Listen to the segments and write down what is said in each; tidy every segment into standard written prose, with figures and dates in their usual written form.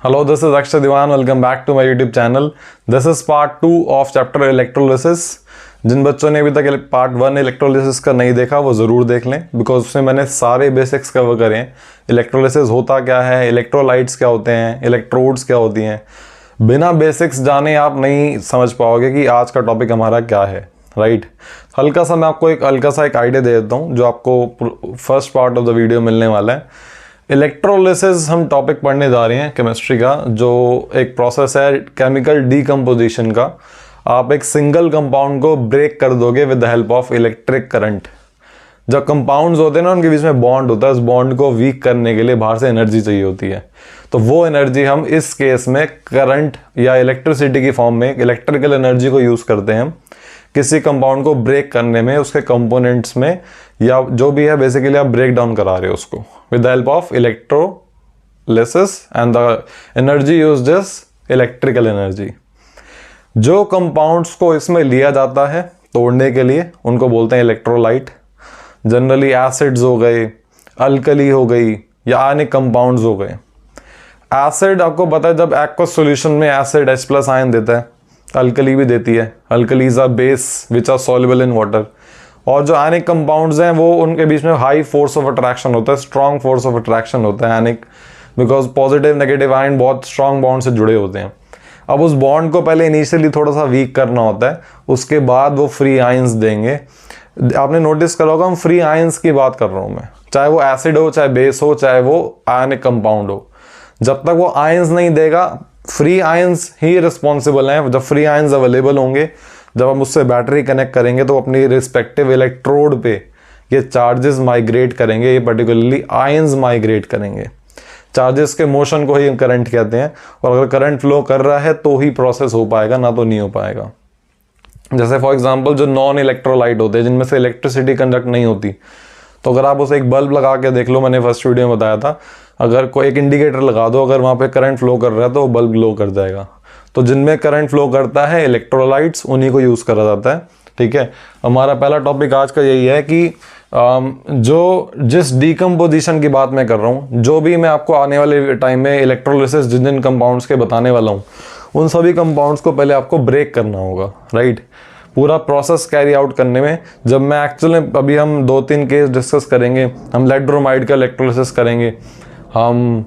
Hello, this is Akshay Diwan. Welcome back to my YouTube channel. This is part 2 of chapter electrolysis. जिन बच्चों ने अभी तक part 1 electrolysis का नहीं देखा वो ज़रूर देख लें, बिकॉज उसमें मैंने सारे बेसिक्स कवर करे हैं। इलेक्ट्रोलिसिस होता क्या है, इलेक्ट्रोलाइट्स क्या होते हैं, इलेक्ट्रोड्स क्या होती हैं। बिना बेसिक्स जाने आप नहीं समझ पाओगे कि आज का टॉपिक हमारा क्या है, राइट। हल्का सा मैं आपको हल्का सा एक आइडिया दे देता हूँ जो आपको first part of the video मिलने वाला है। इलेक्ट्रोलिसिस हम टॉपिक पढ़ने जा रहे हैं केमिस्ट्री का, जो एक प्रोसेस है केमिकल डीकम्पोजिशन का। आप एक सिंगल कंपाउंड को ब्रेक कर दोगे with the help of electric current. जब कंपाउंड्स होते हैं ना, उनके बीच में बॉन्ड होता है, उस बॉन्ड को वीक करने के लिए बाहर से एनर्जी चाहिए होती है। तो वो एनर्जी हम इस केस में करंट या इलेक्ट्रिसिटी की फॉर्म में इलेक्ट्रिकल एनर्जी को यूज़ करते हैं किसी कंपाउंड को ब्रेक करने में, उसके कंपोनेंट्स में, या जो भी है बेसिकली आप ब्रेक डाउन करा रहे हो उसको with the help of electrolysis and the energy used is electrical energy. जो कंपाउंड्स को इसमें लिया जाता है तोड़ने के लिए उनको बोलते हैं इलेक्ट्रोलाइट। जनरली एसिड्स हो गए, अल्कली हो गई, या आयनिक कंपाउंड्स हो गए। एसिड आपको पता है जब एक्वस सॉल्यूशन में एसिड H+ आयन देता है, अल्कली भी देती है। Alkalis are base which are soluble in water. और जो आयनिक कंपाउंड्स हैं वो उनके बीच में हाई फोर्स ऑफ अट्रैक्शन होता है, स्ट्रॉन्ग फोर्स ऑफ अट्रैक्शन होता है आयनिक, बिकॉज पॉजिटिव नेगेटिव आयन बहुत स्ट्रॉन्ग बॉन्ड से जुड़े होते हैं। अब उस बॉन्ड को पहले इनिशियली थोड़ा सा वीक करना होता है, उसके बाद वो फ्री आयंस देंगे। आपने नोटिस करा होगा, हम फ्री आयंस की बात कर रहा हूँ मैं, चाहे वो एसिड हो, चाहे बेस हो, चाहे वो आयनिक कंपाउंड हो। जब तक वो आयंस नहीं देगा, फ्री आयंस ही रिस्पॉन्सिबल हैं। जब फ्री आयंस अवेलेबल होंगे, जब हम उससे बैटरी कनेक्ट करेंगे तो अपनी रिस्पेक्टिव इलेक्ट्रोड पे ये चार्जेस माइग्रेट करेंगे, ये पर्टिकुलरली आयंस माइग्रेट करेंगे। चार्जेस के मोशन को ही करंट कहते हैं, और अगर करंट फ्लो कर रहा है तो ही प्रोसेस हो पाएगा, ना तो नहीं हो पाएगा। जैसे फॉर एग्जांपल जो नॉन इलेक्ट्रोलाइट होते हैं, जिनमें से इलेक्ट्रिसिटी कंडक्ट नहीं होती, तो अगर आप उसे एक बल्ब लगा के देख लो, मैंने फर्स्ट वीडियो में बताया था, अगर कोई एक इंडिकेटर लगा दो, अगर वहाँ पे करंट फ्लो कर रहा है तो वो बल्ब ग्लो कर जाएगा। तो जिनमें करंट फ्लो करता है इलेक्ट्रोलाइट्स, उन्हीं को यूज़ करा जाता है, ठीक है। हमारा पहला टॉपिक आज का यही है कि जिस डीकम्पोजिशन की बात मैं कर रहा हूँ, जो भी मैं आपको आने वाले टाइम में इलेक्ट्रोलिसिस जिन जिन कंपाउंड्स के बताने वाला हूँ, उन सभी कंपाउंड्स को पहले आपको ब्रेक करना होगा, राइट। पूरा प्रोसेस कैरी आउट करने में, जब मैं एक्चुअली अभी हम 2-3 केस डिस्कस करेंगे। हम लेड ब्रोमाइड का इलेक्ट्रोलिसिस करेंगे, हम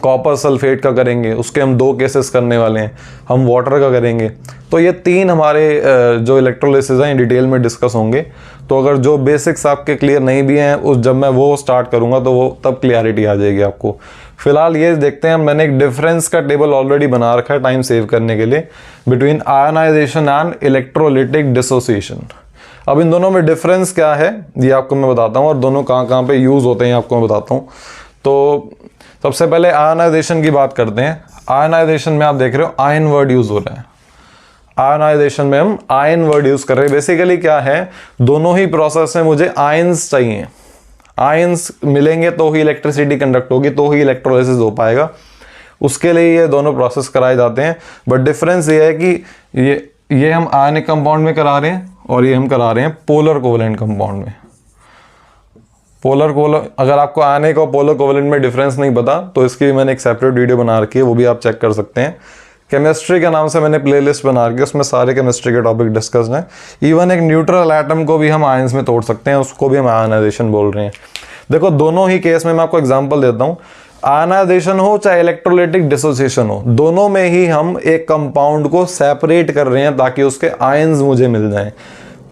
कॉपर सल्फेट का करेंगे, उसके हम 2 केसेस करने वाले हैं, हम वाटर का करेंगे। तो ये 3 हमारे जो इलेक्ट्रोलिसिस हैं डिटेल में डिस्कस होंगे। तो अगर जो बेसिक्स आपके क्लियर नहीं भी हैं, उस जब मैं वो स्टार्ट करूँगा तो वो तब क्लियरिटी आ जाएगी आपको। फिलहाल ये देखते हैं, मैंने एक डिफरेंस का टेबल ऑलरेडी बना रखा है टाइम सेव करने के लिए, between ionisation and electrolytic dissociation. अब इन दोनों में डिफरेंस क्या है ये आपको मैं बताता हूँ, और दोनों कहाँ कहाँ पे यूज़ होते हैं आपको मैं बताता हूँ। तो सबसे पहले आयनाइजेशन की बात करते हैं। आयनाइजेशन में आप देख रहे हो आयन वर्ड यूज़ हो रहा है। आयनाइजेशन में हम आयन वर्ड यूज़ कर रहे हैं। बेसिकली क्या है, दोनों ही प्रोसेस में मुझे आयंस चाहिए। आयंस मिलेंगे तो ही इलेक्ट्रिसिटी कंडक्ट होगी, तो ही इलेक्ट्रोलिसिस हो पाएगा। उसके लिए ये दोनों प्रोसेस कराए जाते हैं। बट डिफरेंस ये है कि ये हम आयनिक कंपाउंड में करा रहे हैं, और ये हम करा रहे हैं पोलर कोवेलेंट कंपाउंड में। अगर आपको आयनिक और पोलर कोवेलेंट में डिफरेंस नहीं पता तो इसकी भी मैंने एक सेपरेट वीडियो बना रखी है, वो भी आप चेक कर सकते हैं। केमिस्ट्री के नाम से मैंने प्लेलिस्ट बना रखी है, उसमें सारे केमिस्ट्री के टॉपिक डिस्कस हैं। इवन एक न्यूट्रल एटम को भी हम आयंस में तोड़ सकते हैं, उसको भी हम आयनाइजेशन बोल रहे हैं। देखो दोनों ही केस में मैं आपको एग्जांपल देता हूँ। आयनाइजेशन हो चाहे इलेक्ट्रोलिटिक डिसोसिएशन हो, दोनों में ही हम एक कंपाउंड को सेपरेट कर रहे हैं ताकि उसके आयंस मुझे मिल जाएं।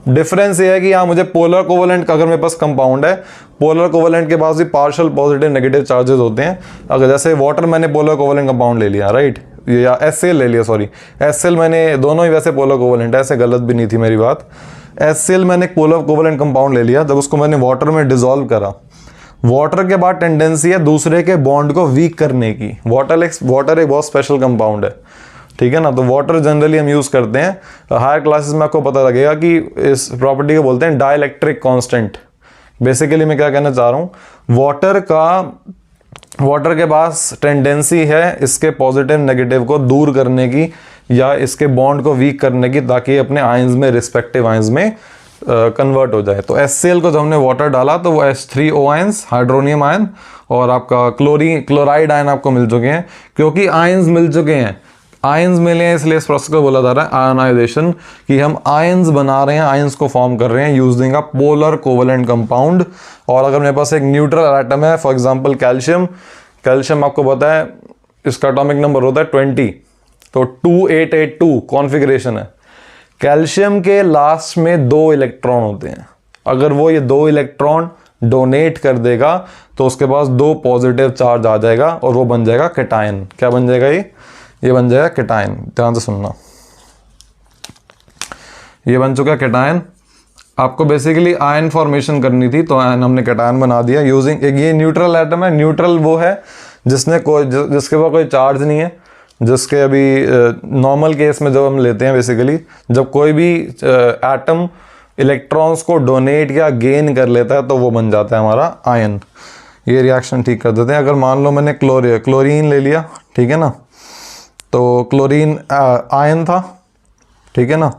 डिफरेंस ये है कि यहाँ मुझे पोलर कोवेलेंट का, अगर मेरे पास कंपाउंड है, पोलर कोवेलेंट के पास भी पार्शियल पॉजिटिव नेगेटिव चार्जेस होते हैं। अगर जैसे वाटर मैंने पोलर कोवेलेंट कंपाउंड ले लिया, राइट, या HCl ले लिया, सॉरी HCl मैंने, दोनों ही वैसे पोलर कोवेलेंट है, ऐसे गलत भी नहीं थी मेरी बात। HCl मैंने पोलर कोवेलेंट कंपाउंड ले लिया, जब उसको मैंने वाटर में डिसॉल्व करा, वाटर के बाद टेंडेंसी है दूसरे के बॉन्ड को वीक करने की। वाटर एक बहुत स्पेशल कंपाउंड है, ठीक है ना। तो वाटर जनरली हम यूज़ करते हैं, हायर क्लासेस में आपको पता लगेगा कि इस प्रॉपर्टी को बोलते हैं डाइलेक्ट्रिक कांस्टेंट। बेसिकली मैं क्या कहना चाह रहा हूँ, वाटर के पास टेंडेंसी है इसके पॉजिटिव नेगेटिव को दूर करने की, या इसके बॉन्ड को वीक करने की, ताकि अपने आयंस में, रिस्पेक्टिव आयंस में कन्वर्ट हो जाए। तो HCl को जब हमने वाटर डाला तो वो H3O आयंस, हाइड्रोनियम आयन और आपका क्लोराइड आयन आपको मिल चुके हैं। क्योंकि आयंस मिल चुके हैं, आयंस मिले हैं, इसलिए इस प्रोसेस को बोला जा रहा है आयनाइजेशन, कि हम आयंस बना रहे हैं, आयंस को फॉर्म कर रहे हैं using a polar covalent compound. और अगर मेरे पास एक न्यूट्रल एटम है, फॉर एग्जांपल कैल्शियम, कैल्शियम आपको पता है इसका एटॉमिक नंबर होता है 20, तो 2882 कॉन्फ़िगरेशन है। कैल्शियम के लास्ट में 2 इलेक्ट्रॉन होते हैं, अगर वो ये 2 इलेक्ट्रॉन डोनेट कर देगा तो उसके पास 2 पॉजिटिव चार्ज आ जाएगा और वो बन जाएगा कैटायन। क्या बन जाएगा ये बन जाएगा कैटायन। ध्यान से सुनना, ये बन चुका कैटायन। आपको बेसिकली आयन फॉर्मेशन करनी थी तो आयन हमने कैटायन बना दिया यूजिंग एक ये न्यूट्रल एटम है। न्यूट्रल वो है जिसके पास कोई चार्ज नहीं है, जिसके अभी नॉर्मल केस में जब हम लेते हैं बेसिकली जब कोई भी एटम इलेक्ट्रॉन्स को डोनेट या गेन कर लेता है तो वो बन जाता है हमारा आयन। ये रिएक्शन ठीक कर देते हैं। अगर मान लो मैंने क्लोरीन ले लिया, ठीक है ना, तो क्लोरीन आयन था, ठीक है ना,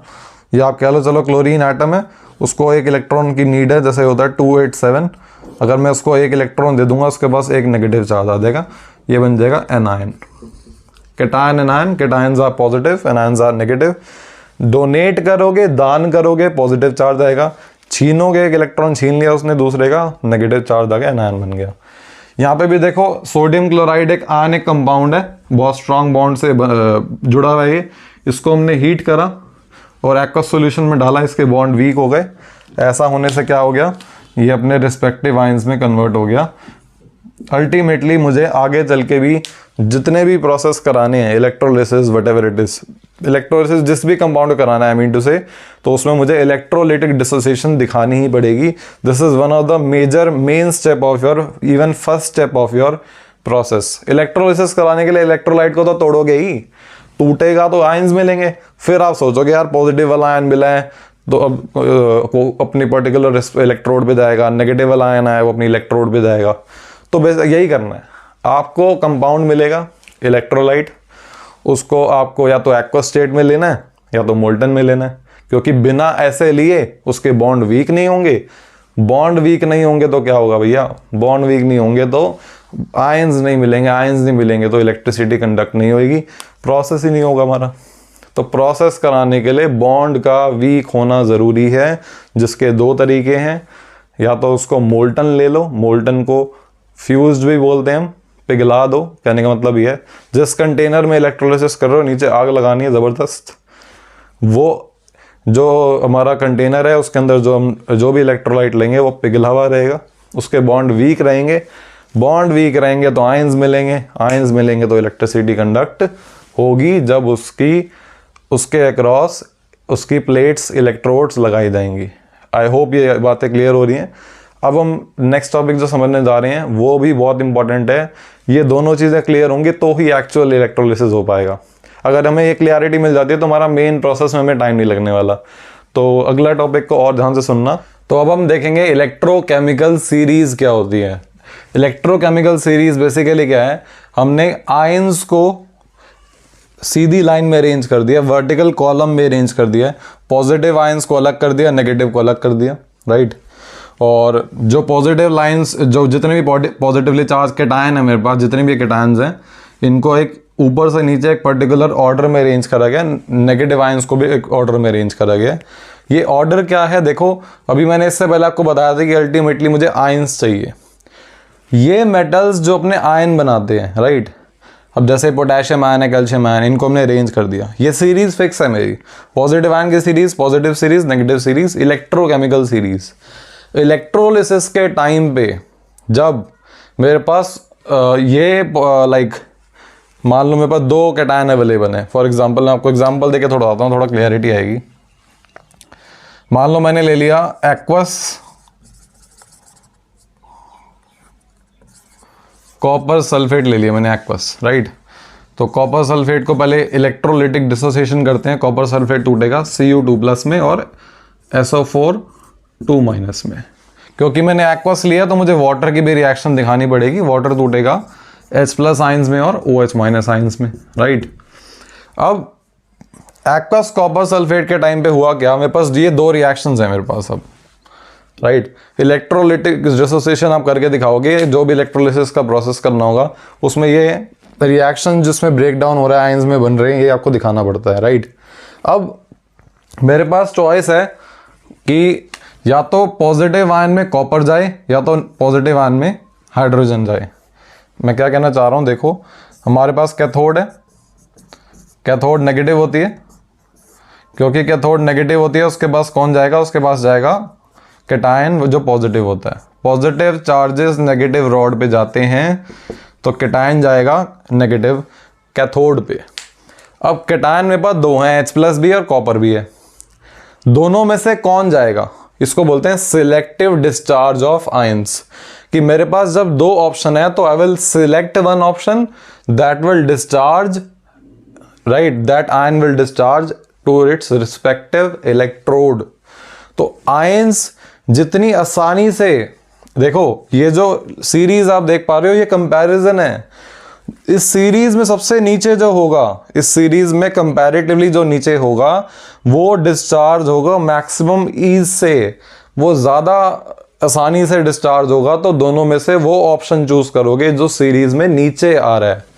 या आप कह लो चलो क्लोरीन एटम है, उसको एक इलेक्ट्रॉन की नीड है, जैसे होता है 287, अगर मैं उसको एक इलेक्ट्रॉन दे दूंगा उसके पास एक नेगेटिव चार्ज आ जाएगा, ये बन जाएगा anion. Cation anion, cations are positive, anions are negative. Donate करोगे, दान करोगे, पॉजिटिव चार्ज आएगा, छीनोगे एक इलेक्ट्रॉन छीन लिया उसने दूसरे का, नेगेटिव चार्ज आ गया, एनायन बन गया। यहाँ पे भी देखो सोडियम क्लोराइड एक आयनिक कंपाउंड है, बहुत स्ट्रांग बॉन्ड से जुड़ा हुआ है ये। इसको हमने हीट करा और एक्वस सॉल्यूशन में डाला, इसके बॉन्ड वीक हो गए। ऐसा होने से क्या हो गया, ये अपने रिस्पेक्टिव आयंस में कन्वर्ट हो गया। अल्टीमेटली मुझे आगे चल के भी जितने भी प्रोसेस कराने हैं, electrolysis whatever it is, electrolysis जिस भी कंपाउंड कराना है, आई मीन टू से, तो उसमें मुझे इलेक्ट्रोलाइटिक डिसोसिएशन दिखानी ही पड़ेगी। This is one of the main step of your, even first step of your process. Electrolysis कराने के लिए इलेक्ट्रोलाइट को तो तोड़ोगे ही, टूटेगा तो आयंस मिलेंगे, फिर आप सोचोगे यार पॉजिटिव वाला आयन मिला है तो अब अपनी पर्टिकुलर इलेक्ट्रोड पे जाएगा, नेगेटिव वाला आयन है वो अपनी इलेक्ट्रोड पे जाएगा। तो बस यही करना है, आपको कंपाउंड मिलेगा इलेक्ट्रोलाइट, उसको आपको या तो एक्वस स्टेट में लेना है या तो मोल्टन में लेना है, क्योंकि बिना ऐसे लिए उसके बॉन्ड वीक नहीं होंगे। बॉन्ड वीक नहीं होंगे तो क्या होगा भैया, बॉन्ड वीक नहीं होंगे तो आयंस नहीं मिलेंगे, आयंस नहीं मिलेंगे तो इलेक्ट्रिसिटी कंडक्ट नहीं होगी, प्रोसेस ही नहीं होगा हमारा। तो प्रोसेस कराने के लिए बॉन्ड का वीक होना ज़रूरी है, जिसके 2 तरीके हैं, या तो उसको मोल्टन ले लो, मोल्टन को फ्यूज्ड भी बोलते हैं हम, पिघला दो। कहने का मतलब ये है जिस कंटेनर में इलेक्ट्रोलिसिस कर रहे हो नीचे आग लगानी है ज़बरदस्त, वो जो हमारा कंटेनर है उसके अंदर जो भी इलेक्ट्रोलाइट लेंगे वो पिघला हुआ रहेगा, उसके बॉन्ड वीक रहेंगे, बॉन्ड वीक रहेंगे तो आयंस मिलेंगे, आयंस मिलेंगे तो इलेक्ट्रिसिटी कंडक्ट होगी जब उसके अक्रॉस उसकी प्लेट्स इलेक्ट्रोड्स लगाई जाएंगी। आई होप ये बातें क्लियर हो रही हैं। अब हम नेक्स्ट टॉपिक जो समझने जा रहे हैं वो भी बहुत इंपॉर्टेंट है। ये दोनों चीज़ें क्लियर होंगी तो ही एक्चुअल इलेक्ट्रोलिसिस हो पाएगा। अगर हमें ये क्लियरिटी मिल जाती है तो हमारा मेन प्रोसेस में हमें टाइम नहीं लगने वाला। तो अगला टॉपिक को और ध्यान से सुनना। तो अब हम देखेंगे इलेक्ट्रोकेमिकल सीरीज क्या होती है। इलेक्ट्रोकेमिकल सीरीज बेसिकली क्या है, हमने आयंस को सीधी लाइन में अरेंज कर दिया, वर्टिकल कॉलम में अरेंज कर दिया, पॉजिटिव आयंस को अलग कर दिया, नेगेटिव को अलग कर दिया, राइट। और जो पॉजिटिव लाइंस, जो जितने भी पॉजिटिवली चार्ज कैटायन है मेरे पास, जितने भी कैटायंस हैं, इनको एक ऊपर से नीचे एक पर्टिकुलर ऑर्डर में अरेंज करा गया, नेगेटिव आयंस को भी एक ऑर्डर में अरेंज करा गया। ये ऑर्डर क्या है देखो, अभी मैंने इससे पहले आपको बताया था कि अल्टीमेटली मुझे आयंस चाहिए। ये मेटल्स जो अपने आयन बनाते हैं, राइट, अब जैसे पोटेशियम आयन है, कैल्शियम आयन, इनको हमने अरेंज कर दिया। ये सीरीज फिक्स है मेरी, पॉजिटिव आयन की series, positive series, negative series, electrochemical series. Electrolysis के टाइम पे जब मेरे पास मान लो मेरे पास 2 कैटायन अवेलेबल है, फॉर एग्जांपल मैं आपको एग्जांपल देके थोड़ा आता हूँ, थोड़ा क्लियरिटी आएगी। मान लो मैंने ले लिया एक्वस कॉपर सल्फेट ले लिया मैंने, एक्वस, राइट। तो कॉपर सल्फेट को पहले इलेक्ट्रोलिटिक डिसोसिएशन करते हैं, कॉपर सल्फेट टूटेगा Cu2+ में और SO4 2- में। क्योंकि मैंने एक्वस लिया तो मुझे वाटर की भी रिएक्शन दिखानी पड़ेगी, वाटर टूटेगा H+ आयंस में और OH- आयंस में, राइट। अब एक्वस कॉपर सल्फेट के टाइम पे हुआ क्या, मेरे पास ये दो रिएक्शंस हैं मेरे पास अब, राइट। इलेक्ट्रोलिटिक डिसोसिएशन आप करके दिखाओगे, जो भी इलेक्ट्रोलिसिस का प्रोसेस करना होगा उसमें ये रिएक्शन जिसमें ब्रेक डाउन हो रहा है, आयंस में बन रहे हैं, ये आपको दिखाना पड़ता है, राइट। अब मेरे पास चॉइस है कि या तो पॉजिटिव आयन में कॉपर जाए या तो पॉजिटिव आयन में हाइड्रोजन जाए। मैं क्या कहना चाह रहा हूँ, देखो हमारे पास कैथोड है, कैथोड नेगेटिव होती है, क्योंकि कैथोड नेगेटिव होती है उसके पास कौन जाएगा, उसके पास जाएगा कैटायन जो पॉजिटिव होता है। पॉजिटिव चार्जेस नेगेटिव रॉड पे जाते हैं तो कैटायन जाएगा नेगेटिव कैथोड पे। अब कैटायन मेरे पास दो हैं, H+ भी और कॉपर भी है, दोनों में से कौन जाएगा, इसको बोलते हैं सिलेक्टिव डिस्चार्ज ऑफ आयंस। कि मेरे पास जब दो ऑप्शन है तो I will select one option that will discharge, right, that ion will discharge to its respective electrode. तो आयंस जितनी आसानी से, देखो ये जो सीरीज आप देख पा रहे हो ये कंपैरिजन है, इस सीरीज में सबसे नीचे जो होगा, इस सीरीज में कंपैरेटिवली जो नीचे होगा वो डिस्चार्ज होगा मैक्सिमम ईज से, वो ज़्यादा आसानी से डिस्चार्ज होगा। तो दोनों में से वो ऑप्शन चूज करोगे जो सीरीज में नीचे आ रहा है।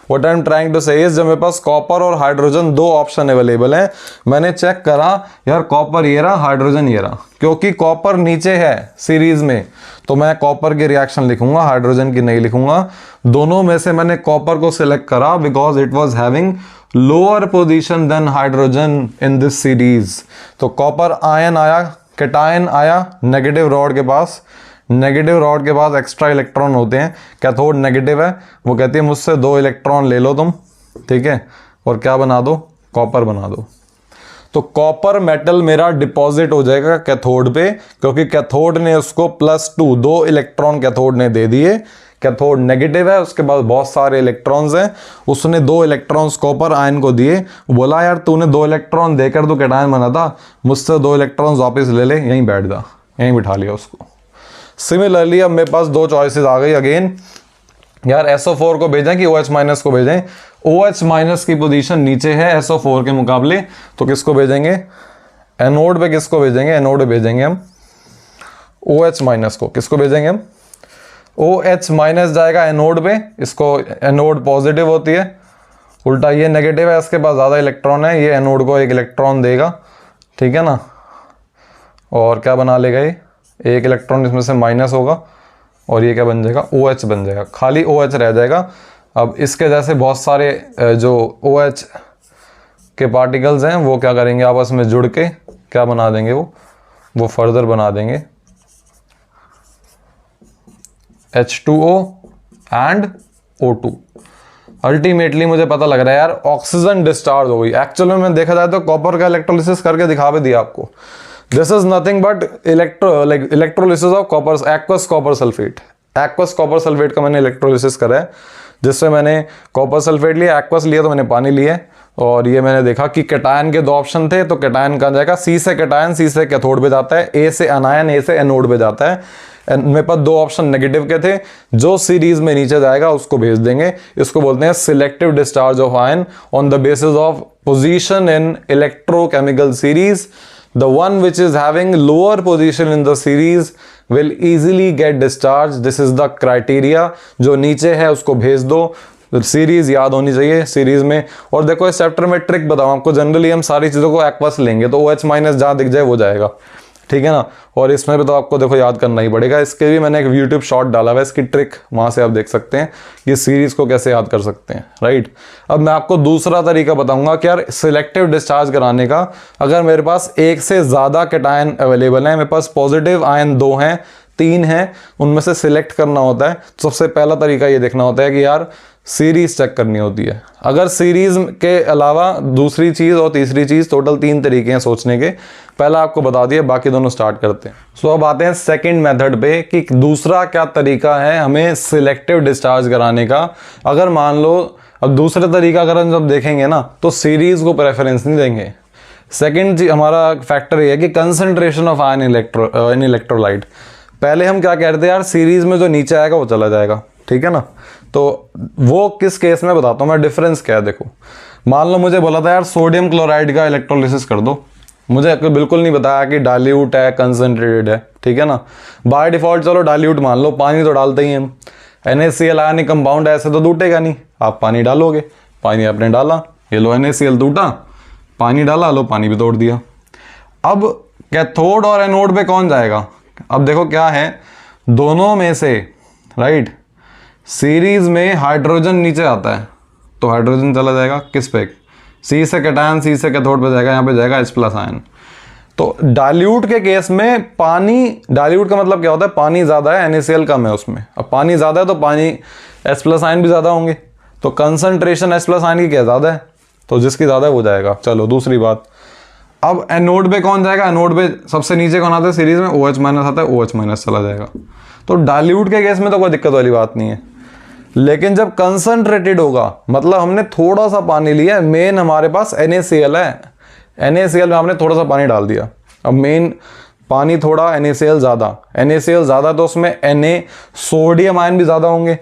What I'm trying to say is, जब मेरे पास कॉपर और हाइड्रोजन दो ऑप्शन अवेलेबल हैं, मैंने चेक करा यार कॉपर ये रहा, हाइड्रोजन ये रहा, क्योंकि कॉपर नीचे है सीरीज में तो मैं कॉपर की रिएक्शन लिखूंगा, हाइड्रोजन की नहीं लिखूंगा। दोनों में से मैंने कॉपर को सिलेक्ट करा because it was having lower position than hydrogen in this series. तो कॉपर आयन आया, कैटायन आया नेगेटिव रॉड के पास, नेगेटिव रॉड के पास एक्स्ट्रा इलेक्ट्रॉन होते हैं, कैथोड नेगेटिव है, वो कहती है मुझसे 2 इलेक्ट्रॉन ले लो तुम, ठीक है, और क्या बना दो, कॉपर बना दो। तो कॉपर मेटल मेरा डिपॉजिट हो जाएगा कैथोड पे, क्योंकि कैथोड ने उसको +2 2 इलेक्ट्रॉन कैथोड ने दे दिए। कैथोड नेगेटिव है, उसके बाद बहुत सारे इलेक्ट्रॉन्स हैं, उसने 2 इलेक्ट्रॉन्स कॉपर आयन को दिए, बोला यार तूने 2 इलेक्ट्रॉन देकर तो कैटायन बना था, मुझसे 2 इलेक्ट्रॉन्स वापस ले ले, यहीं बैठ जा, यहीं बिठा लिया उसको। सिमिलरली अब मेरे पास 2 चॉइसेस आ गई अगेन, यार SO4 को भेजें कि OH- को भेजें। OH- की पोजीशन नीचे है SO4 के मुकाबले, तो किसको भेजेंगे, एनोड पे किसको भेजेंगे, एनोड पे भेजेंगे हम OH- को, किसको भेजेंगे हम, OH- जाएगा एनोड पे, इसको एनोड पॉजिटिव होती है, उल्टा ये नेगेटिव है, इसके पास ज़्यादा इलेक्ट्रॉन है, ये एनोड को 1 इलेक्ट्रॉन देगा, ठीक है ना, और क्या बना लेगा ये, 1 इलेक्ट्रॉन इसमें से माइनस होगा और ये क्या बन जाएगा, OH बन जाएगा, खाली OH रह जाएगा। अब इसके जैसे बहुत सारे जो OH के पार्टिकल्स हैं वो क्या करेंगे, आपस में जुड़ के क्या बना देंगे, वो फर्दर बना देंगे H2O एंड O2। अल्टीमेटली मुझे पता लग रहा है यार ऑक्सीजन डिस्चार्ज हो गई। एक्चुअल में देखा जाए तो कॉपर का इलेक्ट्रोलिसिस करके दिखा भी दिया आपको। This is nothing but electrolysis of copper, aqueous copper sulphate. Aqueous copper sulphate का मैंने इलेक्ट्रोलिसिस करा है, जिससे मैंने कॉपर सल्फेट लिया, एक्वस लिया तो मैंने पानी लिया, और ये मैंने देखा कि कैटायन के 2 ऑप्शन थे, तो कैटायन कहाँ जाएगा, C से कैटायन, C से कैथोड पे जाता है, A से अनायन, A से एनोड पे जाता है। मेरे पास 2 ऑप्शन नेगेटिव के थे, जो सीरीज में नीचे जाएगा उसको भेज देंगे। इसको बोलते हैं selective discharge of ion on the basis of position in electrochemical series. The one which is having lower position in the series will easily get discharged. This is the criteria। जो नीचे है उसको भेज दो, सीरीज याद होनी चाहिए series में। और देखो इस चैप्टर में ट्रिक बताऊं आपको, जनरली हम सारी चीज़ों को एक्वस लेंगे तो OH- जहाँ दिख जाए वो जाएगा, ठीक है ना। और इसमें भी तो आपको देखो याद करना ही पड़ेगा। इसके भी मैंने एक यूट्यूब शॉर्ट डाला हुआ है, इसकी ट्रिक वहाँ से आप देख सकते हैं कि सीरीज को कैसे याद कर सकते हैं, राइट। अब मैं आपको दूसरा तरीका बताऊंगा कि यार सिलेक्टिव डिस्चार्ज कराने का। अगर मेरे पास 1 से ज़्यादा कैटायन अवेलेबल है, मेरे पास पॉजिटिव आयन 2 हैं, 3 हैं, उनमें से सिलेक्ट करना होता है, तो सबसे पहला तरीका ये देखना होता है कि यार सीरीज चेक करनी होती है। अगर सीरीज के अलावा दूसरी चीज़ और तीसरी चीज़, टोटल 3 तरीके हैं सोचने के, पहला आपको बता दिया, बाकी दोनों स्टार्ट करते हैं। सो अब आते हैं सेकंड मेथड पे कि दूसरा क्या तरीका है हमें सिलेक्टिव डिस्चार्ज कराने का। अगर मान लो अब दूसरा तरीका अगर हम जब देखेंगे ना तो सीरीज को प्रेफरेंस नहीं देंगे। सेकेंड हमारा फैक्टर ये है कि कंसंट्रेशन ऑफ आयन इलेक्ट्रोलाइट। पहले हम क्या कह रहे थे यार, सीरीज में जो नीचे आएगा वो चला जाएगा, ठीक है ना। तो वो किस केस में बताता हूँ मैं, डिफरेंस क्या है। देखो मान लो मुझे बोला था यार सोडियम क्लोराइड का इलेक्ट्रोलिसिस कर दो, मुझे बिल्कुल नहीं बताया कि डाइल्यूट है कंसंट्रेटेड है, ठीक है ना। बाय डिफॉल्ट चलो डाइल्यूट मान लो, पानी तो डालते ही हम, NaCl आयनिक कंपाउंड ऐसे तो टूटेगा नहीं, आप पानी डालोगे, पानी आपने डाला, ये लो NaCl टूटा, पानी डाला, लो पानी भी तोड़ दिया। अब कैथोड और एनोड पे कौन जाएगा? अब देखो क्या है, दोनों में से राइट सीरीज में हाइड्रोजन नीचे आता है, तो हाइड्रोजन चला जाएगा किस पे, सी से कैटायन, सी से कैथोड पे जाएगा, यहाँ पे जाएगा H+ आयन। तो डाइल्यूट के केस में पानी, डाइल्यूट का मतलब क्या होता है, पानी ज़्यादा है NaCl कम है उसमें, अब पानी ज़्यादा है तो पानी H+ आयन भी ज़्यादा होंगे, तो कंसंट्रेशन H+ आयन की क्या ज़्यादा है, तो जिसकी ज़्यादा है वो जाएगा। चलो दूसरी बात, अब एनोड पे कौन जाएगा? एनोड पे सबसे नीचे कौन आता है सीरीज में, OH- आता है, OH- चला जाएगा। तो डाइल्यूट के केस में तो कोई दिक्कत वाली बात नहीं है, लेकिन जब कंसंट्रेटेड होगा, मतलब हमने थोड़ा सा पानी लिया, मेन हमारे पास NaCl है, NaCl में हमने थोड़ा सा पानी डाल दिया, अब मेन पानी थोड़ा, NaCl ज़्यादा, तो उसमें Na सोडियम आयन भी ज़्यादा होंगे।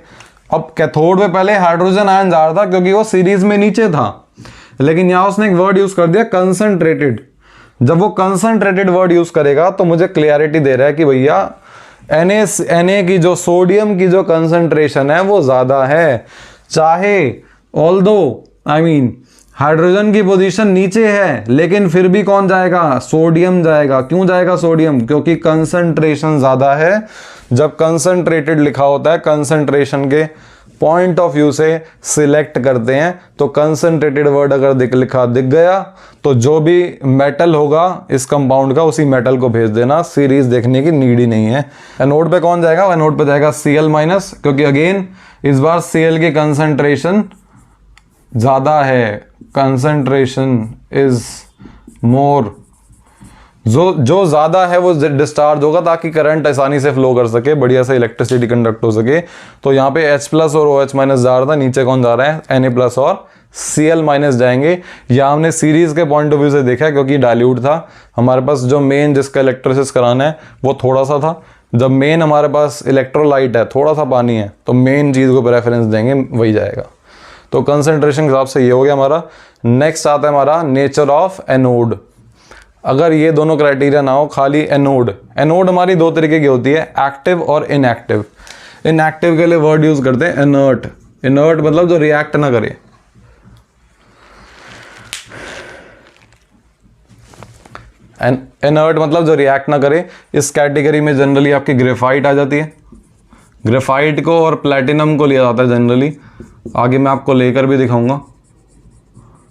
अब कैथोड में पहले हाइड्रोजन आयन जा रहा था क्योंकि वो सीरीज में नीचे था, लेकिन यहाँ उसने एक वर्ड यूज़ कर दिया कंसंट्रेटेड। जब वो कंसंट्रेटेड वर्ड यूज़ करेगा तो मुझे क्लियरिटी दे रहा है कि भैया Na की जो सोडियम की जो कंसंट्रेशन है वो ज़्यादा है, चाहे ऑल्दो हाइड्रोजन की पोजीशन नीचे है, लेकिन फिर भी कौन जाएगा? सोडियम जाएगा। क्यों जाएगा सोडियम? क्योंकि कंसंट्रेशन ज़्यादा है। जब कंसंट्रेटेड लिखा होता है, कंसंट्रेशन के पॉइंट ऑफ व्यू से सिलेक्ट करते हैं, तो कंसंट्रेटेड वर्ड अगर लिखा दिख गया तो जो भी मेटल होगा इस कंपाउंड का उसी मेटल को भेज देना, सीरीज देखने की नीड ही नहीं है। एनोड पे कौन जाएगा? एनोड पे जाएगा Cl-, क्योंकि अगेन इस बार Cl की कंसंट्रेशन ज़्यादा है, कंसंट्रेशन इज मोर, जो ज़्यादा है वो डिस्चार्ज होगा ताकि करंट आसानी से फ्लो कर सके, बढ़िया से इलेक्ट्रिसिटी कंडक्ट हो सके। तो यहाँ पे H+ और OH- जा रहा था, नीचे कौन जा रहा है? Na+ और Cl- जाएंगे। या हमने सीरीज के पॉइंट ऑफ व्यू से देखा क्योंकि डाइल्यूट था, हमारे पास जो मेन जिसका इलेक्ट्रोलिसिस कराना है वो थोड़ा सा था। जब मेन हमारे पास इलेक्ट्रोलाइट है, थोड़ा सा पानी है, तो मेन चीज़ को प्रेफरेंस देंगे, वही जाएगा। तो कंसंट्रेशन के हिसाब से ये हो गया हमारा। नेक्स्ट आता है हमारा नेचर ऑफ एनोड। अगर ये दोनों क्राइटेरिया ना हो, खाली एनोड, एनोड हमारी दो तरीके की होती है, एक्टिव और इनएक्टिव। इनएक्टिव के लिए वर्ड यूज करते हैं इनर्ट। इनर्ट मतलब जो रिएक्ट ना करे। इनर्ट मतलब जो रिएक्ट ना करे। इस कैटेगरी में जनरली आपकी ग्रेफाइट आ जाती है। ग्रेफाइट को और प्लेटिनम को लिया जाता है जनरली, आगे मैं आपको लेकर भी दिखाऊंगा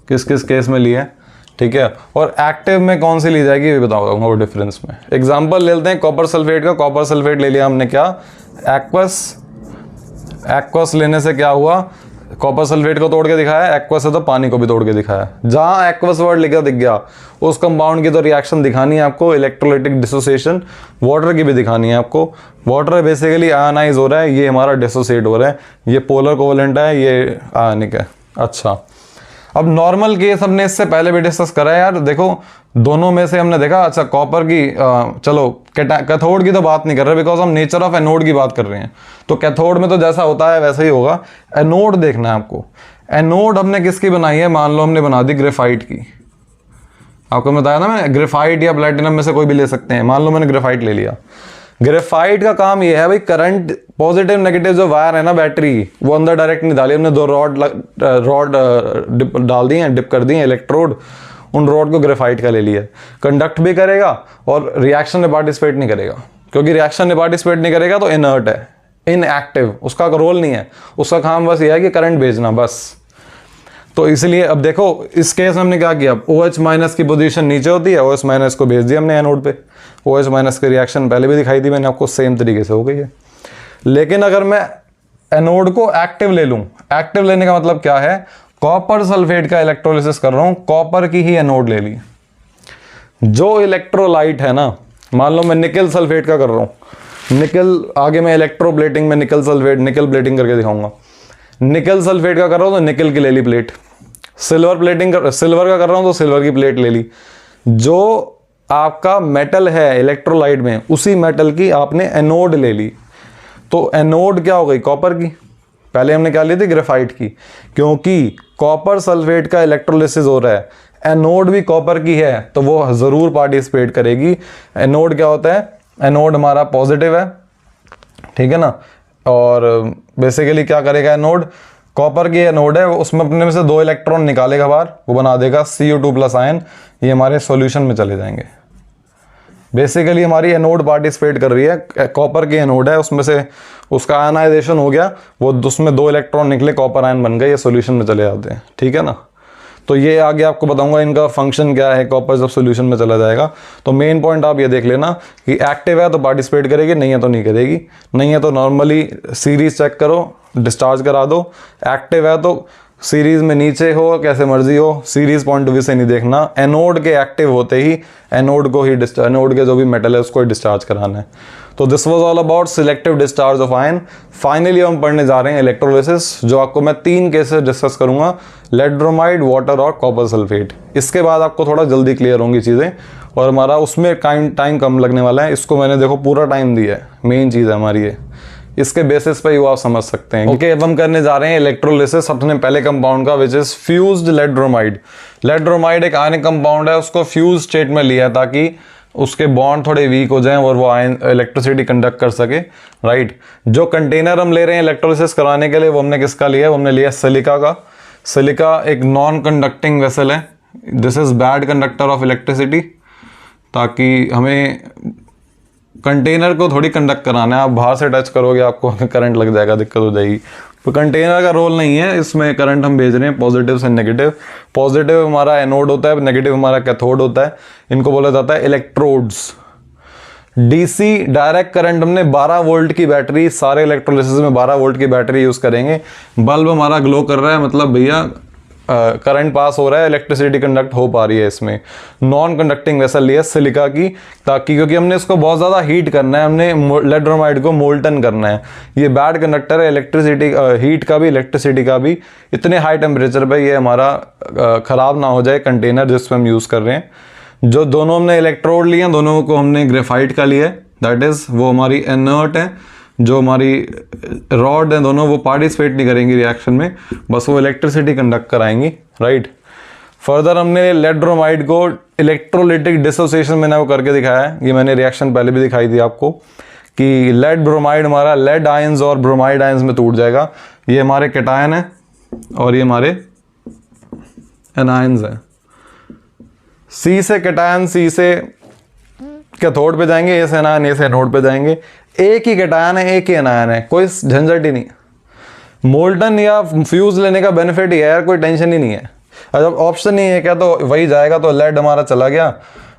किस किस केस में लिया है, ठीक है। और एक्टिव में कौन सी ली जाएगी ये बताऊंगा वो डिफरेंस में। एग्जांपल ले लेते हैं कॉपर सल्फेट का। कॉपर सल्फेट ले लिया हमने, क्या एक्वस। एक्वस लेने से क्या हुआ, कॉपर सल्फेट को तोड़ के दिखाया, एक्वस है तो पानी को भी तोड़ के दिखाया। जहां एक्वस वर्ड लिखा दिख गया उस कंपाउंड की तो रिएक्शन दिखानी है आपको, इलेक्ट्रोलाइटिक डिसोसिएशन। वाटर की भी दिखानी है आपको। वाटर बेसिकली आयनाइज हो रहा है, ये हमारा डिसोसिएट हो रहा है, ये पोलर कोवेलेंट है, ये आयनिक है। अच्छा, अब नॉर्मल केस हमने इससे पहले भी डिस्कस करा है यार। देखो दोनों में से हमने देखा, अच्छा कॉपर की चलो कैथोड की तो बात नहीं कर रहे बिकॉज हम नेचर ऑफ एनोड की बात कर रहे हैं। तो कैथोड में तो जैसा होता है वैसा ही होगा। एनोड देखना है आपको। एनोड हमने किसकी बनाई है? मान लो हमने बना दी ग्रेफाइट की। आपको बताया ना मैं, ग्रेफाइट या प्लेटिनम में से कोई भी ले सकते हैं। मान लो मैंने ग्रेफाइट ले लिया। ग्रेफाइट का काम ये है भाई, करंट पॉजिटिव नेगेटिव जो वायर है ना बैटरी, वो अंदर डायरेक्ट नहीं डाली हमने, दो रॉड डाल दी हैं, डिप कर दी हैं इलेक्ट्रोड, उन रॉड को ग्रेफाइट का ले लिया। कंडक्ट भी करेगा और रिएक्शन में पार्टिसिपेट नहीं करेगा, क्योंकि रिएक्शन में पार्टिसिपेट नहीं करेगा तो इनर्ट है, इनएक्टिव, उसका रोल नहीं है, उसका काम बस ये है कि करंट भेजना बस। तो इसलिए अब देखो इस केस में हमने क्या किया, OH- की पोजीशन नीचे होती है, OH- को भेज दिया हमने एनोड पे। OH- की रिएक्शन पहले भी दिखाई दी मैंने आपको, सेम तरीके से हो गई है। लेकिन अगर मैं एनोड को एक्टिव ले लूं, एक्टिव लेने का मतलब क्या है, कॉपर सल्फेट का इलेक्ट्रोलिसिस कर रहा हूं, कॉपर की ही एनोड ले ली। जो इलेक्ट्रोलाइट है ना, मान लो मैं निकल सल्फेट का कर रहा हूं, निकल, आगे मैं इलेक्ट्रोप्लेटिंग में निकल सल्फेट, निकल प्लेटिंग करके दिखाऊंगा। निकल सल्फेट का कर रहा हूं तो निकल की ले ली प्लेट। सिल्वर प्लेटिंग सिल्वर का कर रहा हूं तो सिल्वर की प्लेट ले ली। जो आपका मेटल है इलेक्ट्रोलाइट में, उसी मेटल की आपने एनोड ले ली। तो एनोड क्या हो गई? कॉपर की। पहले हमने क्या ली थी, ग्रेफाइट की, क्योंकि कॉपर सल्फेट का इलेक्ट्रोलिसिस हो रहा है, एनोड भी कॉपर की है तो वो ज़रूर पार्टिसिपेट करेगी। एनोड क्या होता है, एनोड हमारा पॉजिटिव है, ठीक है ना, और बेसिकली क्या करेगा एनोड, कॉपर की एनोड है, उसमें अपने में से 2 इलेक्ट्रॉन निकालेगा बाहर, वो बना देगा Cu2+ आयन, ये हमारे सॉल्यूशन में चले जाएंगे। बेसिकली हमारी एनोड पार्टिसिपेट कर रही है, कॉपर की एनोड है, उसमें से उसका आयनाइजेशन हो गया, वो उसमें 2 इलेक्ट्रॉन निकले, कॉपर आयन बन गए, ये सॉल्यूशन में चले जाते हैं, ठीक है ना। तो ये आगे आपको बताऊंगा इनका फंक्शन क्या है, कॉपर जब सॉल्यूशन में चला जाएगा। तो मेन पॉइंट आप ये देख लेना कि एक्टिव है तो पार्टिसिपेट करेगी, नहीं है तो नहीं करेगी। नहीं है तो नॉर्मली सीरीज चेक करो, डिस्चार्ज करा दो। एक्टिव है तो सीरीज में नीचे हो, कैसे मर्जी हो, सीरीज पॉइंट ऑफ व्यू से नहीं देखना। एनोड के एक्टिव होते ही एनोड को ही एनोड के जो भी मेटल है उसको ही डिस्चार्ज कराना है। तो this was all about selective discharge of ion. Finally हम पढ़ने जा रहे हैं इलेक्ट्रोलिसिस, जो आपको मैं 3 केसेस डिस्कस करूंगा, लेड ब्रोमाइड, वाटर और कॉपर सल्फेट। इसके बाद आपको थोड़ा जल्दी क्लियर होंगी चीज़ें और हमारा उसमें टाइम कम लगने वाला है। इसको मैंने देखो पूरा टाइम दिया है, मेन चीज़ है हमारी ये, इसके बेसिस पे ही आप समझ सकते हैं। ओके, अब हम करने जा रहे हैं इलेक्ट्रोलिसिस अपने पहले कंपाउंड का, which is fused lead bromide. Lead bromide एक आयनिक कंपाउंड है, उसको फ्यूज स्टेट में लिया ताकि उसके बॉन्ड थोड़े वीक हो जाएं और वो आयन इलेक्ट्रिसिटी कंडक्ट कर सके, राइट। जो कंटेनर हम ले रहे हैं इलेक्ट्रोलिसिस कराने के लिए वो हमने किसका लिया है, वो हमने लिया सिलिका का। सिलिका एक नॉन कंडक्टिंग वेसल है, this is bad conductor of electricity, ताकि हमें कंटेनर को थोड़ी कंडक्ट कराना है। आप बाहर से टच करोगे आपको करंट लग जाएगा, दिक्कत हो जाएगी। तो कंटेनर का रोल नहीं है इसमें, करंट हम भेज रहे हैं पॉजिटिव से नेगेटिव। पॉजिटिव हमारा एनोड होता है, नेगेटिव हमारा कैथोड होता है, इनको बोला जाता है इलेक्ट्रोड्स। डीसी डायरेक्ट करंट हमने 12 वोल्ट की बैटरी, सारे इलेक्ट्रोलिसिस में 12 वोल्ट की बैटरी यूज करेंगे। बल्ब हमारा ग्लो कर रहा है, मतलब भैया करंट पास हो रहा है, इलेक्ट्रिसिटी कंडक्ट हो पा रही है। इसमें नॉन कंडक्टिंग वेसल लिया सिलिका की, ताकि क्योंकि हमने इसको बहुत ज़्यादा हीट करना है, हमने लेड ब्रोमाइड को मोल्टन करना है। ये बैड कंडक्टर है इलेक्ट्रिसिटी, हीट का भी इलेक्ट्रिसिटी का भी। इतने हाई टेम्परेचर पे ये हमारा ख़राब ना हो जाए कंटेनर जिसमें हम यूज़ कर रहे हैं। जो दोनों हमने इलेक्ट्रोड लिए हैं, दोनों को हमने ग्रेफाइट का लिया है, दैट इज़ वो हमारी इनर्ट है। जो हमारी रॉड है दोनों वो पार्टिसिपेट नहीं करेंगी रिएक्शन में, बस वो इलेक्ट्रिसिटी कंडक्ट कराएंगी, राइट। फर्दर हमने लेड ब्रोमाइड को इलेक्ट्रोलिटिक डिसोसिएशन मैंने वो करके दिखाया है, ये मैंने रिएक्शन पहले भी दिखाई थी आपको कि लेड ब्रोमाइड हमारा लेड आयंस और ब्रोमाइड आयंस में टूट जाएगा। ये हमारे कैटायन है और ये हमारे एनायंस है। सी से कैटायन, सी से कैथोड पे जाएंगे, ए से एनायन, ए से एनोड पे जाएंगे। एक ही कैटायन है, एक ही एनायन है, कोई झंझट ही नहीं। मोल्टन या फ्यूज लेने का बेनिफिट ही है यार, कोई टेंशन ही नहीं है। जब ऑप्शन नहीं है क्या तो वही जाएगा। तो लेड हमारा चला गया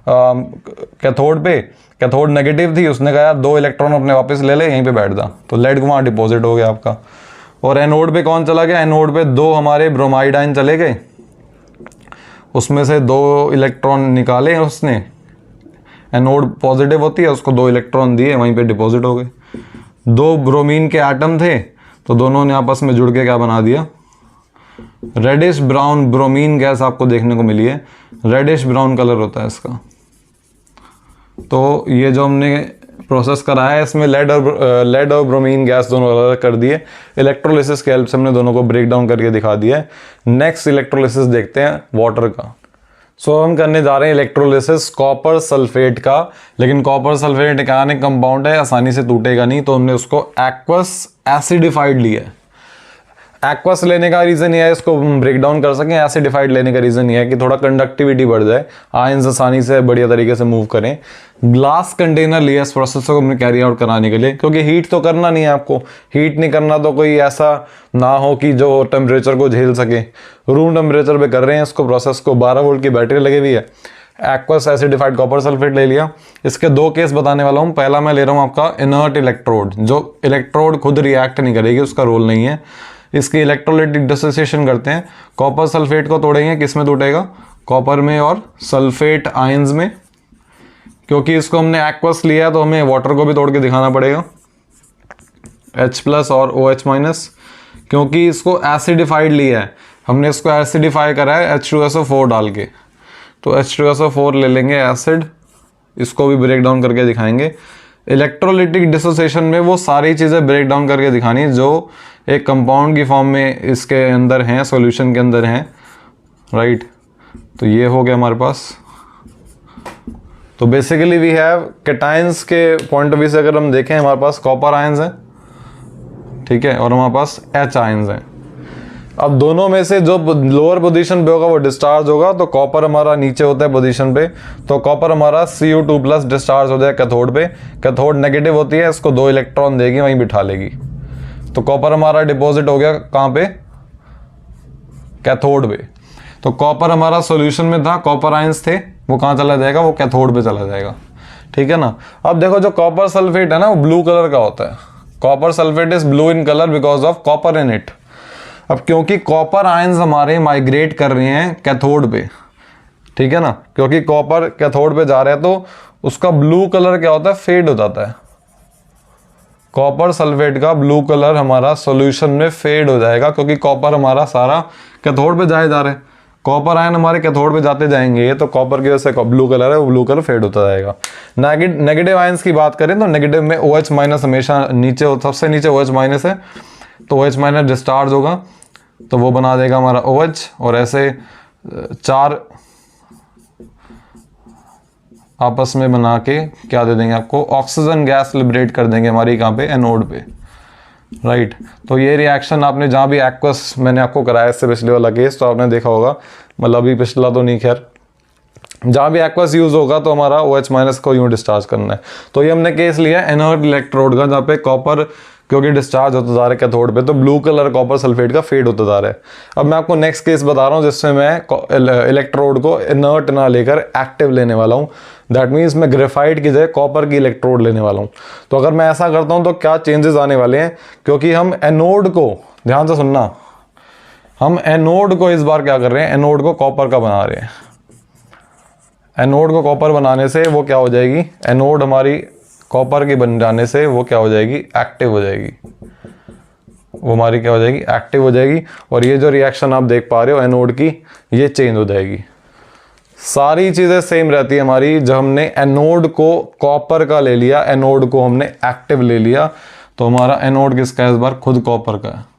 कैथोड पे, कैथोड नेगेटिव थी, उसने कहा यार 2 इलेक्ट्रॉन अपने वापस ले ले, यहीं पे बैठ जा, तो लेड को वहाँ डिपॉजिट हो गया आपका। और एनोड पे कौन चला गया, एनोड पे 2 हमारे ब्रोमाइड आयन चले गए, उसमें से 2 इलेक्ट्रॉन निकाले उसने, एनोड पॉजिटिव होती है, उसको 2 इलेक्ट्रॉन दिए, वहीं पे डिपॉजिट हो गए। 2 ब्रोमीन के एटम थे तो दोनों ने आपस में जुड़ के क्या बना दिया, रेडिश ब्राउन ब्रोमीन गैस आपको देखने को मिली है, रेडिश ब्राउन कलर होता है इसका। तो ये जो हमने प्रोसेस कराया है इसमें लेड और ब्रोमीन गैस दोनों अलग कर दिए। इलेक्ट्रोलिसिस के हेल्प से हमने दोनों को ब्रेक डाउन करके दिखा दिया है। नेक्स्ट इलेक्ट्रोलिसिस देखते हैं वाटर का। सो हम करने जा रहे हैं इलेक्ट्रोलिसिस कॉपर सल्फेट का, लेकिन कॉपर सल्फेट एक आयनिक कंपाउंड है, आसानी से टूटेगा नहीं, तो हमने उसको एक्वस एसिडिफाइड लिया है। एक्वस लेने का रीज़न ये है इसको ब्रेक डाउन कर सकें, एसिडिफाइड लेने का रीज़न ये है कि थोड़ा कंडक्टिविटी बढ़ जाए, आयंस आसानी से बढ़िया तरीके से मूव करें। ग्लास कंटेनर लिया इस प्रोसेस को हमने कैरी आउट कराने के लिए, क्योंकि हीट तो करना नहीं है आपको, हीट नहीं करना तो कोई ऐसा ना हो कि जो टेम्परेचर को झेल सके। रूम टेम्परेचर पे कर रहे हैं इसको प्रोसेस को, 12 वोल्ट की बैटरी लगी हुई है। एक्वस एसिडिफाइड कॉपर सल्फेट ले लिया। इसके 2 केस बताने वाला हूँ। पहला मैं ले रहा हूँ आपका इनर्ट इलेक्ट्रोड, जो इलेक्ट्रोड खुद रिएक्ट नहीं करेगी, उसका रोल नहीं है। इसकी इलेक्ट्रोलिटिक डिसोसिएशन करते हैं। कॉपर सल्फेट को तोड़ेंगे, किस में टूटेगा, कॉपर में और सल्फेट आयंस में। क्योंकि इसको हमने एक्वस लिया तो हमें वाटर को भी तोड़ के दिखाना पड़ेगा, H+ और OH-, क्योंकि इसको एसिडिफाइड लिया है हमने, इसको एसिडिफाई करा है H2SO4 डाल के। तो H2SO4 ले लेंगे एसिड, इसको भी ब्रेक डाउन करके दिखाएंगे। इलेक्ट्रोलिटिक डिसोसिएशन में वो सारी चीज़ें ब्रेक डाउन करके दिखानी जो एक कंपाउंड की फॉर्म में इसके अंदर हैं, सॉल्यूशन के अंदर हैं, राइट। तो ये हो गया हमारे पास। तो बेसिकली वी हैव कैटायंस के पॉइंट ऑफ व्यू से अगर हम देखें, हमारे पास कॉपर आयंस हैं, ठीक है, और हमारे पास H आयंस हैं। अब दोनों में से जो लोअर पोजीशन पे होगा वो डिस्चार्ज होगा, तो कॉपर हमारा नीचे होता है पोजीशन पे, तो कॉपर हमारा Cu2+ डिस्चार्ज हो जाए कैथोड पे। कैथोड नेगेटिव होती है, इसको 2 इलेक्ट्रॉन देगी, वहीं बिठा लेगी। तो कॉपर हमारा डिपॉजिट हो गया कहाँ पे? कैथोड पे। तो कॉपर हमारा सॉल्यूशन में था, कॉपर आयंस थे, वो कहाँ चला जाएगा? वो कैथोड पे चला जाएगा, ठीक है ना। अब देखो जो कॉपर सल्फेट है ना वो ब्लू कलर का होता है। Copper sulphate is blue in colour because of copper in it. अब क्योंकि कॉपर आयंस हमारे माइग्रेट कर रहे हैं कैथोड पे, ठीक है ना, क्योंकि कॉपर कैथोड पे जा रहे हैं तो उसका ब्लू कलर क्या होता है? फेड हो जाता है। कॉपर सल्फेट का ब्लू कलर हमारा सॉल्यूशन में फेड हो जाएगा, क्योंकि कॉपर हमारा सारा कैथोड पे जाए जा रहे हैं। कॉपर आयन हमारे कैथोड पे जाते जाएंगे तो कॉपर की वजह से ब्लू कलर है, वो ब्लू कलर फेड होता जाएगा। नेगेटिव आयंस की बात करें तो नेगेटिव में OH- हमेशा नीचे, सबसे नीचे OH- है, तो OH- डिस्चार्ज होगा तो वो बना देगा हमारा OH, और ऐसे 4 आपस में बना के क्या दे देंगे आपको? ऑक्सीजन गैस लिबरेट कर देंगे हमारी कहाँ पे? एनोड पे, राइट। तो ये रिएक्शन आपने जहाँ भी एक्वस मैंने आपको कराया इससे पिछले वाला केस, तो आपने देखा होगा, मतलब अभी पिछला तो नहीं, खैर जहाँ भी एक्वस यूज होगा तो हमारा OH- को यूँ डिस्चार्ज करना है। तो ये हमने केस लिया इनर्ट इलेक्ट्रोड का, जहाँ पे कॉपर क्योंकि डिस्चार्ज होता जा रहा है कैथोड पे, तो ब्लू कलर कॉपर सल्फेट का फेड होता जा रहा है। अब मैं आपको नेक्स्ट केस बता रहा हूँ जिसमें मैं इलेक्ट्रोड को इनर्ट ना लेकर एक्टिव लेने वाला हूँ। दैट मीन्स मैं ग्रेफाइट की जगह कॉपर की इलेक्ट्रोड लेने वाला हूँ। तो अगर मैं ऐसा करता हूँ तो क्या चेंजेस आने वाले हैं? क्योंकि हम एनोड को, ध्यान से सुनना, हम एनोड को इस बार क्या कर रहे हैं? एनोड को कॉपर का बना रहे हैं। एनोड को कॉपर बनाने से वो क्या हो जाएगी? एनोड हमारी कॉपर की बन जाने से वो क्या हो जाएगी? एक्टिव हो जाएगी। वो हमारी क्या हो जाएगी? एक्टिव हो जाएगी। और ये जो रिएक्शन आप देख पा रहे हो एनोड की, ये चेंज हो जाएगी। सारी चीज़ें सेम रहती है हमारी। जब हमने एनोड को कॉपर का ले लिया, एनोड को हमने एक्टिव ले लिया, तो हमारा एनोड किसका है इस बार? खुद कॉपर का है,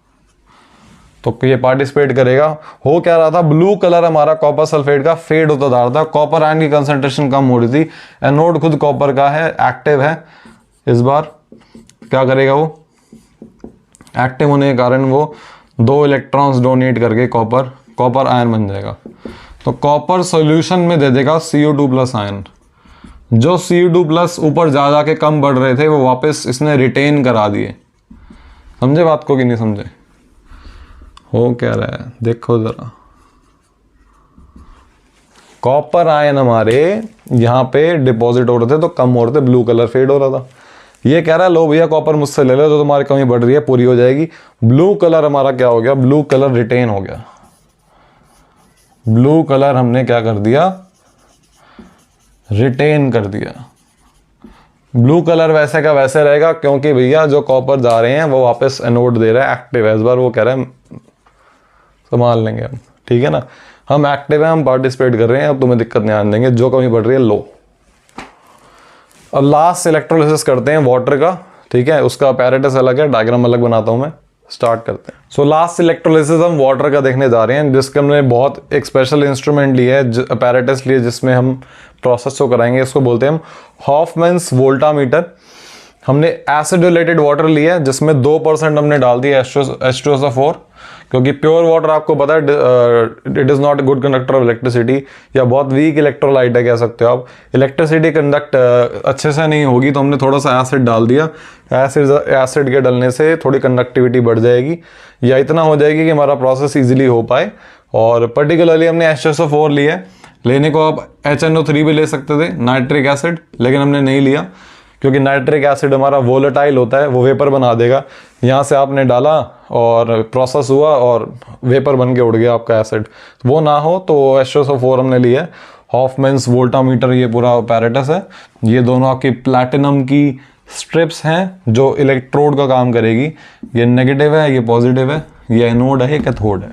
तो ये पार्टिसिपेट करेगा। हो क्या रहा था? ब्लू कलर हमारा कॉपर सल्फेट का फेड होता जा रहा था, कॉपर आयन की कंसंट्रेशन कम हो रही थी। एनोड खुद कॉपर का है, एक्टिव है। इस बार क्या करेगा? वो एक्टिव होने के कारण वो 2 इलेक्ट्रॉन्स डोनेट करके कॉपर आयन बन जाएगा। तो कॉपर सॉल्यूशन में दे देगा Cu2+ आयन। जो Cu2+ ऊपर जा जाके कम बढ़ रहे थे वो वापस इसने रिटेन करा दिए। समझे बात को कि नहीं समझे? हो क्या रहा है देखो जरा। कॉपर आयन हमारे यहाँ पे डिपॉजिट हो रहे थे तो कम हो रहे थे, ब्लू कलर फेड हो रहा था। ये कह रहा है लो भैया कॉपर मुझसे ले लो, तो तुम्हारी कमी बढ़ रही है पूरी हो जाएगी। ब्लू कलर हमारा क्या हो गया? ब्लू कलर रिटेन हो गया। ब्लू कलर हमने क्या कर दिया? रिटेन कर दिया। ब्लू कलर वैसे का वैसे रहेगा, क्योंकि भैया जो कॉपर जा रहे हैं वो वापस एनोड दे रहा है, एक्टिव है। इस बार वो कह रहा है संभाल लेंगे हम, ठीक है ना, हम एक्टिव हैं, हम पार्टिसिपेट कर रहे हैं, अब तुम्हें दिक्कत नहीं आने देंगे, जो कमी बढ़ रही है लो। अब लास्ट इलेक्ट्रोलिसिस करते हैं वाटर का, ठीक है। उसका अपैरेटस अलग है, डायग्राम अलग बनाता हूं मैं। स्टार्ट करते हैं। सो लास्ट इलेक्ट्रोलिसिस हम वाटर का देखने जा रहे हैं, जिसके हमने बहुत एक स्पेशल इंस्ट्रूमेंट लिया है, अपैरेटस लिए, जिसमें हम प्रोसेस को कराएंगे। इसको बोलते हैं हम हॉफमैन्स वोल्टामीटर। हमने एसिड रिलेटेड वाटर लिया है जिसमें 2% हमने डाल दिया H2SO4, क्योंकि प्योर वाटर आपको पता है it is not a good conductor of electricity, या बहुत वीक इलेक्ट्रोलाइट है कह सकते हो आप। इलेक्ट्रिसिटी कंडक्ट अच्छे से नहीं होगी, तो हमने थोड़ा सा एसिड डाल दिया। एसिड के डालने से थोड़ी कंडक्टिविटी बढ़ जाएगी, या इतना हो जाएगी कि हमारा प्रोसेस ईजिली हो पाए। और पर्टिकुलरली हमने H2SO4 लिया है। लेने को आप HNO3 भी ले सकते थे, नाइट्रिक एसिड, लेकिन हमने नहीं लिया क्योंकि नाइट्रिक एसिड हमारा वोलेटाइल होता है, वो वेपर बना देगा। यहाँ से आपने डाला और प्रोसेस हुआ और वेपर बन के उड़ गया आपका एसिड, वो ना हो, तो H2SO4 हमने लिया है। हॉफमैन्स वोल्टामीटर ये पूरा अपैरेटस है। ये दोनों आपकी प्लैटिनम की स्ट्रिप्स हैं जो इलेक्ट्रोड का काम करेगी। ये नेगेटिव है, ये पॉजिटिव है, ये एनोड है, ये कैथोड है।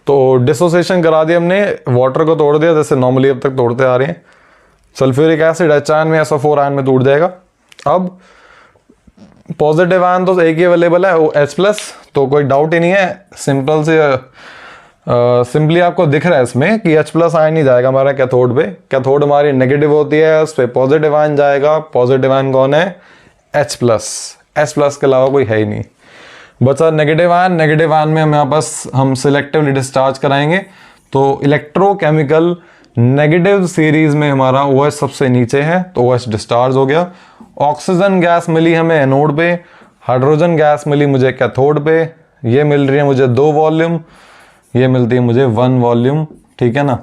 तो डिसोसिएशन करा दिया हमने, वाटर को तोड़ दिया जैसे नॉर्मली अब तक तोड़ते आ रहे हैं। सल्फ्यूरिक एसिड H आयन में SO4 आयन में टूट जाएगा। अब पॉजिटिव आयन तो एक ही अवेलेबल है, वो H+, तो कोई डाउट ही नहीं है। सिंपल से सिंपली आपको दिख रहा है इसमें कि H+ आयन ही जाएगा हमारा कैथोड पे। कैथोड हमारी नेगेटिव होती है, उस पर पॉजिटिव आयन जाएगा। पॉजिटिव आयन कौन है? H+ के अलावा कोई है ही नहीं। बचा नेगेटिव आयन। नेगेटिव आयन में हम सिलेक्टिवली डिस्चार्ज कराएंगे। तो इलेक्ट्रोकेमिकल नेगेटिव सीरीज में हमारा OH सबसे नीचे है, तो OH डिस्चार्ज हो गया। ऑक्सीजन गैस मिली हमें एनोड पे, हाइड्रोजन गैस मिली मुझे कैथोड पे। ये मिल रही है मुझे 2 वॉल्यूम, ये मिलती है मुझे 1 वॉल्यूम, ठीक है ना।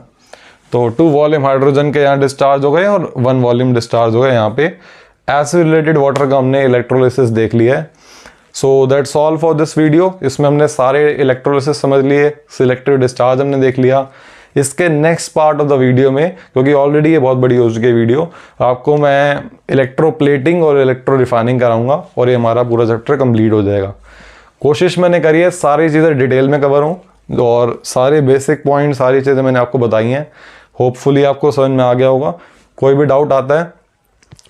तो 2 वॉल्यूम हाइड्रोजन के यहाँ डिस्चार्ज हो गए और 1 वॉल्यूम डिस्चार्ज हो गए यहाँ पे। एसिड रिलेटेड वाटर का हमने इलेक्ट्रोलिसिस देख लिया है। So that's all for this video. इसमें हमने सारे इलेक्ट्रोलिसिस समझ लिए, सिलेक्टिव डिस्चार्ज हमने देख लिया। इसके next part of the video में, क्योंकि ऑलरेडी ये बहुत बड़ी हो चुकी है वीडियो, आपको मैं इलेक्ट्रोप्लेटिंग और इलेक्ट्रो रिफाइनिंग कराऊंगा और ये हमारा पूरा चैप्टर कंप्लीट हो जाएगा। कोशिश मैंने करी है सारी चीज़ें डिटेल में कवर हों और सारे बेसिक पॉइंट, सारी चीज़ें मैंने आपको बताई हैं। होपफुली आपको समझ में आ गया होगा। कोई भी डाउट आता है,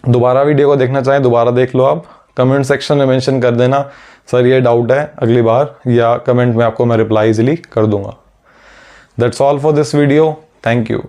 दोबारा वीडियो को देखना चाहें दोबारा देख लो आप। कमेंट सेक्शन में मेंशन कर देना सर ये डाउट है अगली बार, या कमेंट में आपको मैं रिप्लाई इजीली कर दूंगा। That's all for this video. Thank you.